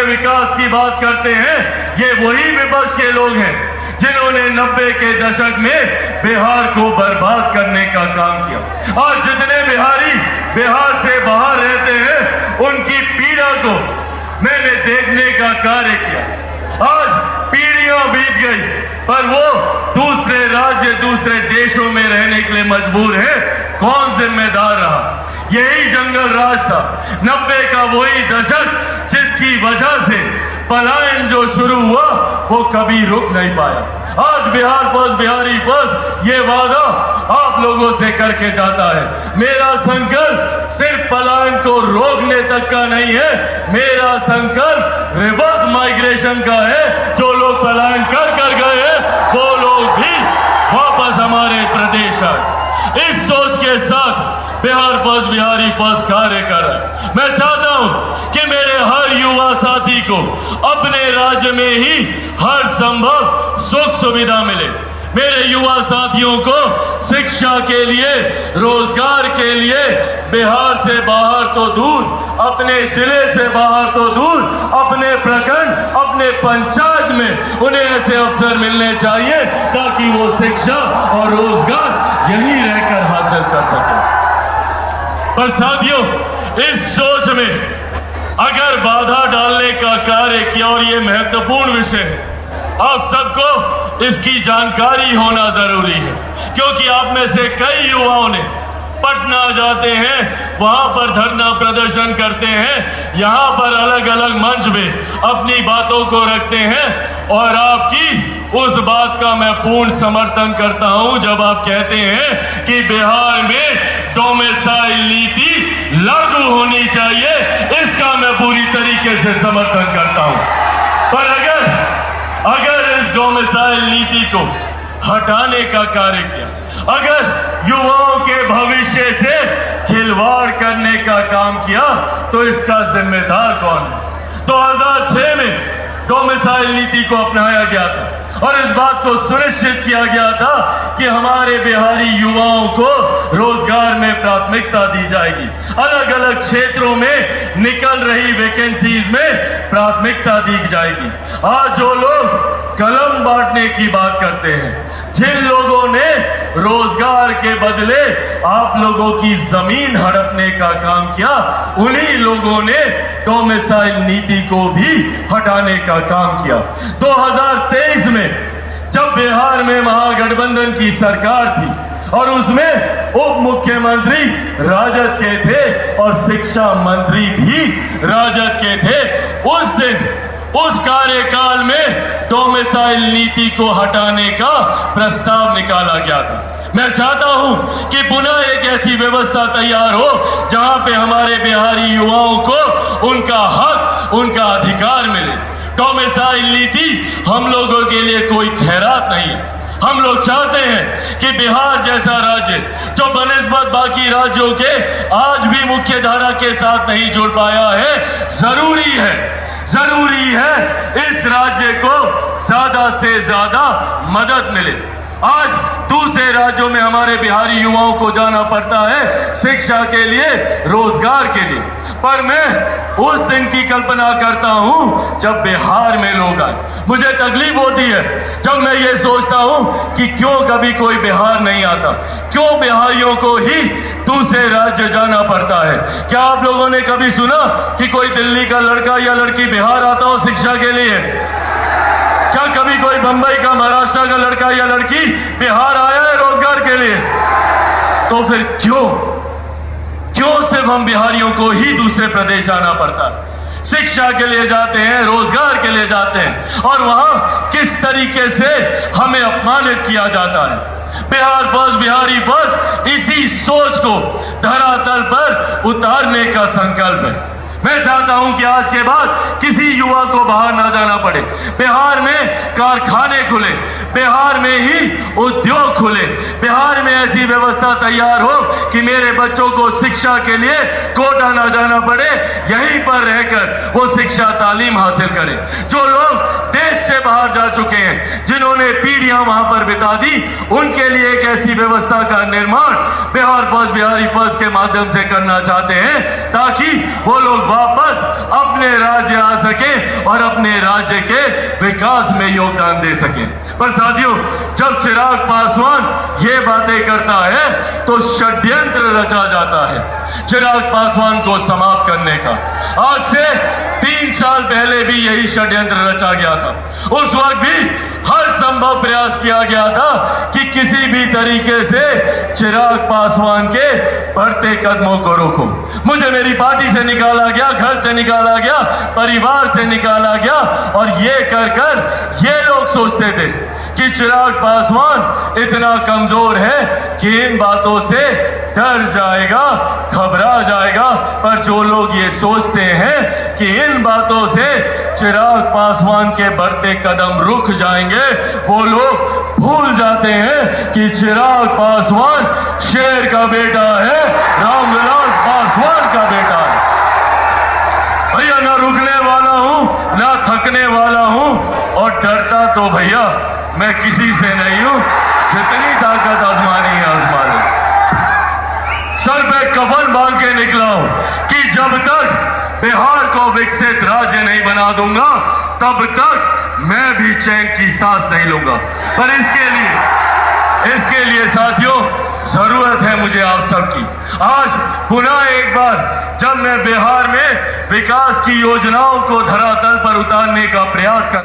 विकास की बात करते हैं, ये वही विपक्ष के लोग हैं जिन्होंने 90 के दशक में बिहार को बर्बाद करने का काम किया। आज जितने बिहारी बिहार से बाहर रहते हैं, उनकी पीड़ा को मैंने देखने का कार्य किया। आज पीढ़ियां बीत गई, पर वो दूसरे राज्य, दूसरे देशों में रहने के लिए मजबूर है। कौन जिम्मेदार रहा? यही जंगल राज था। 90 का वही दशक जिसकी वजह से पलायन जो शुरू हुआ वो कभी रुक नहीं पाया। आज बिहार फर्स्ट, बिहारी फर्स्ट, ये वादा आप लोगों से करके जाता है। मेरा संकल्प सिर्फ पलायन को रोकने तक का नहीं है, मेरा संकल्प रिवर्स माइग्रेशन का है। जो लोग पलायन कर गए हैं, वो लोग भी वापस हमारे प्रदेश आए। इस सोच के साथ बिहार फर्स्ट, बिहारी फर्स्ट कार्य कर रहा है। मैं चाहता हूं कि मेरे हर युवा साथी को अपने राज्य में ही हर संभव सुख सुविधा मिले। मेरे युवा साथियों को शिक्षा के लिए, रोजगार के लिए बिहार से बाहर तो दूर, अपने जिले से बाहर तो दूर, अपने प्रखंड, अपने पंचायत में उन्हें ऐसे अवसर मिलने चाहिए ताकि वो शिक्षा और रोजगार यहीं रहकर हासिल कर सके। पर साथियों, इस सोच में अगर बाधा डालने का कार्य किया, और ये महत्वपूर्ण विषय है, आप सबको इसकी जानकारी होना जरूरी है, क्योंकि आप में से कई युवाओं ने पटना जाते हैं, वहां पर धरना प्रदर्शन करते हैं, यहां पर अलग अलग मंच में अपनी बातों को रखते हैं, और आपकी उस बात का मैं पूर्ण समर्थन करता हूं जब आप कहते हैं कि बिहार में डोमिसाइल नीति लागू होनी चाहिए। इसका मैं पूरी तरीके से समर्थन करता हूं। पर अगर इस डोमिसाइल नीति को हटाने का कार्य किया, अगर युवाओं के भविष्य से खिलवाड़ करने का काम किया, तो इसका जिम्मेदार कौन है? 2006 में डोमिसाइल नीति को अपनाया गया था और इस बात को सुनिश्चित किया गया था कि हमारे बिहारी युवाओं को रोजगार में प्राथमिकता दी जाएगी। अलग अलग क्षेत्रों में निकल रही वैकेंसीज में प्राथमिकता दी जाएगी। आज जो लोग कलम बांटने की बात करते हैं, जिन लोगों ने रोजगार के बदले आप लोगों की जमीन हड़पने का काम किया, उन्हीं लोगों ने डोमिसाइल नीति को भी हटाने का काम किया। 2023 में जब बिहार में महागठबंधन की सरकार थी और उसमें उप मुख्यमंत्री राजद के थे और शिक्षा मंत्री भी राजद के थे, उस दिन उस कार्यकाल में डोमिसाइल नीति को हटाने का प्रस्ताव निकाला गया था। मैं चाहता हूं कि पुनः एक ऐसी व्यवस्था तैयार हो जहां पे हमारे बिहारी युवाओं को उनका हक, उनका अधिकार मिले। डोमिसाइल नीति हम लोगों के लिए कोई खैरात नहीं है। हम लोग चाहते हैं कि बिहार जैसा राज्य जो बनिस्बत बाकी राज्यों के आज भी मुख्य धारा के साथ नहीं जुड़ पाया है, जरूरी है इस राज्य को ज्यादा से ज्यादा मदद मिले। आज दूसरे राज्यों में हमारे बिहारी युवाओं को जाना पड़ता है शिक्षा के लिए, रोजगार के लिए, पर मैं उस दिन की कल्पना करता हूं जब बिहार में लोग आए। मुझे तकलीफ होती है जब मैं ये सोचता हूं कि क्यों कभी कोई बिहार नहीं आता, क्यों बिहारियों को ही दूसरे राज्य जाना पड़ता है। क्या आप लोगों ने कभी सुना कि कोई दिल्ली का लड़का या लड़की बिहार आता हो शिक्षा के लिए? क्या कभी कोई बंबई का, महाराष्ट्र का लड़का या लड़की बिहार आया है रोजगार के लिए? तो फिर क्यों सिर्फ हम बिहारियों को ही दूसरे प्रदेश जाना पड़ता है? शिक्षा के लिए जाते हैं, रोजगार के लिए जाते हैं, और वहां किस तरीके से हमें अपमानित किया जाता है। बिहार फर्स्ट, बिहारी फर्स्ट इसी सोच को धरातल पर उतारने का संकल्प है। मैं चाहता हूं कि आज के बाद किसी युवा को बाहर ना जाना पड़े। बिहार में कारखाने खुले, बिहार में ही उद्योग खुले, बिहार में ऐसी व्यवस्था तैयार हो कि मेरे बच्चों को शिक्षा के लिए कोटा ना जाना पड़े, यहीं पर रहकर वो शिक्षा तालीम हासिल करें। जो लोग देश से बाहर जा चुके हैं, जिन्होंने पीढ़ियां वहां पर बिता दी, उनके लिए एक ऐसी व्यवस्था का निर्माण बिहार फर्स्ट, बिहारी फर्स्ट के माध्यम से करना चाहते हैं ताकि वो लोग वापस अपने राज्य आ सके और अपने राज्य के विकास में योगदान दे सके। पर साथियों, जब चिराग पासवान ये बातें करता है तो षड्यंत्र रचा जाता है चिराग पासवान को समाप्त करने का। आज से 3 साल पहले भी यही षड्यंत्र रचा गया था। उस वक्त भी हर संभव प्रयास किया गया था कि किसी भी तरीके से चिराग पासवान के बढ़ते कदमों को रोको। मुझे मेरी पार्टी से निकाला गया, घर से निकाला गया, परिवार से निकाला गया, और ये कर ये लोग सोचते थे कि चिराग पासवान इतना कमजोर है कि इन बातों से डर जाएगा, घबरा जाएगा। पर जो लोग ये सोचते हैं कि इन बातों से चिराग पासवान के बढ़ते कदम रुक जाएंगे, वो लोग भूल जाते हैं कि चिराग पासवान शेर का बेटा है, रामविलास पासवान का बेटा है। भैया, ना रुकने वाला हूं, ना थकने वाला हूं, और डरता तो भैया मैं किसी से नहीं हूं। जितनी ताकत आजमानी है आजमा लो। सर पे कफन बांध के निकला हूं कि जब तक बिहार को विकसित राज्य नहीं बना दूंगा, तब तक मैं भी चैन की सांस नहीं लूंगा। पर इसके लिए साथियों, जरूरत है मुझे आप सबकी। आज पुनः एक बार जब मैं बिहार में विकास की योजनाओं को धरातल पर उतारने का प्रयास कर